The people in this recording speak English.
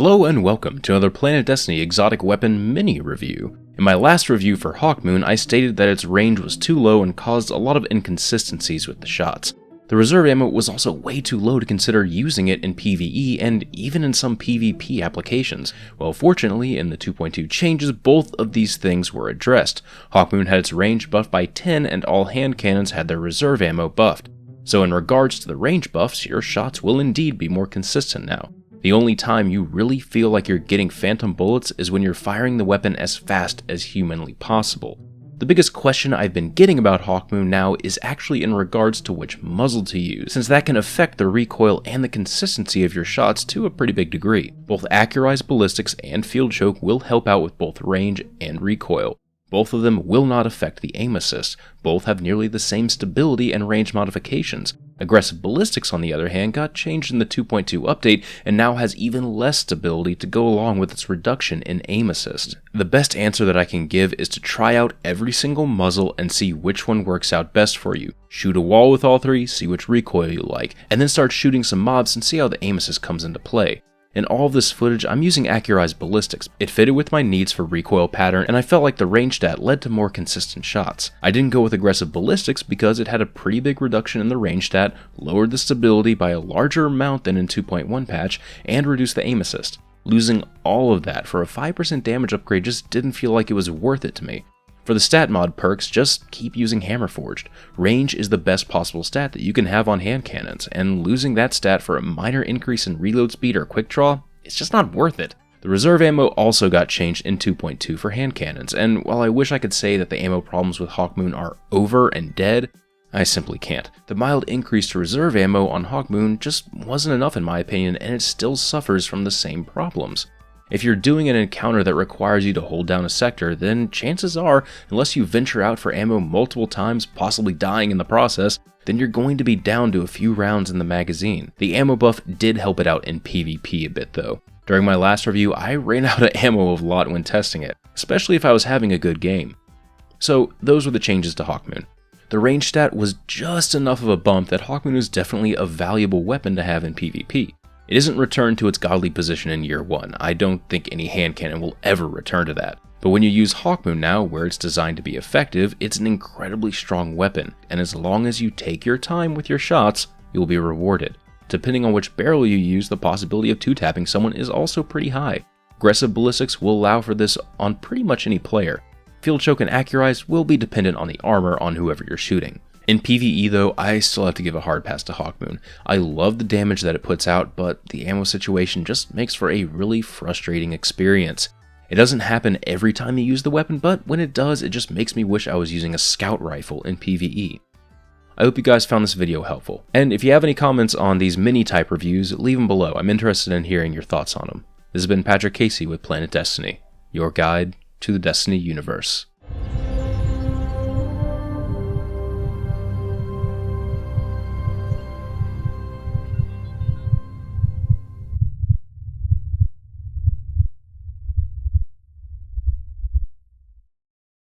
Hello and welcome to another Planet Destiny exotic weapon mini review. In my last review for Hawkmoon, I stated that its range was too low and caused a lot of inconsistencies with the shots. The reserve ammo was also way too low to consider using it in PvE and even in some PvP applications. Well, fortunately, in the 2.2 changes, both of these things were addressed. Hawkmoon had its range buffed by 10 and all hand cannons had their reserve ammo buffed. So in regards to the range buffs, your shots will indeed be more consistent now. The only time you really feel like you're getting phantom bullets is when you're firing the weapon as fast as humanly possible. The biggest question I've been getting about Hawkmoon now is actually in regards to which muzzle to use, since that can affect the recoil and the consistency of your shots to a pretty big degree. Both accurized ballistics and field choke will help out with both range and recoil. Both of them will not affect the aim assist. Both have nearly the same stability and range modifications. Aggressive ballistics, on the other hand, got changed in the 2.2 update and now has even less stability to go along with its reduction in aim assist. The best answer that I can give is to try out every single muzzle and see which one works out best for you. Shoot a wall with all three, see which recoil you like, and then start shooting some mobs and see how the aim assist comes into play. In all of this footage, I'm using accurized ballistics. It fitted with my needs for recoil pattern, and I felt like the range stat led to more consistent shots. I didn't go with aggressive ballistics because it had a pretty big reduction in the range stat, lowered the stability by a larger amount than in 2.1 patch, and reduced the aim assist. Losing all of that for a 5% damage upgrade just didn't feel like it was worth it to me. For the stat mod perks, just keep using Hammerforged. Range is the best possible stat that you can have on hand cannons, and losing that stat for a minor increase in reload speed or quick draw, it's just not worth it. The reserve ammo also got changed in 2.2 for hand cannons, and while I wish I could say that the ammo problems with Hawkmoon are over and dead, I simply can't. The mild increase to reserve ammo on Hawkmoon just wasn't enough in my opinion, and it still suffers from the same problems. If you're doing an encounter that requires you to hold down a sector, then chances are, unless you venture out for ammo multiple times, possibly dying in the process, then you're going to be down to a few rounds in the magazine. The ammo buff did help it out in PvP a bit though. During my last review, I ran out of ammo a lot when testing it, especially if I was having a good game. So those were the changes to Hawkmoon. The range stat was just enough of a bump that Hawkmoon is definitely a valuable weapon to have in PvP. It isn't returned to its godly position in year 1, I don't think any hand cannon will ever return to that. But when you use Hawkmoon now, where it's designed to be effective, it's an incredibly strong weapon, and as long as you take your time with your shots, you'll be rewarded. Depending on which barrel you use, the possibility of 2-tapping someone is also pretty high. Aggressive ballistics will allow for this on pretty much any player. Field choke and accurized will be dependent on the armor on whoever you're shooting. In PvE though, I still have to give a hard pass to Hawkmoon. I love the damage that it puts out, but the ammo situation just makes for a really frustrating experience. It doesn't happen every time you use the weapon, but when it does, it just makes me wish I was using a scout rifle in PvE. I hope you guys found this video helpful, and if you have any comments on these mini type reviews, leave them below. I'm interested in hearing your thoughts on them. This has been Patrick Casey with Planet Destiny, your guide to the Destiny universe.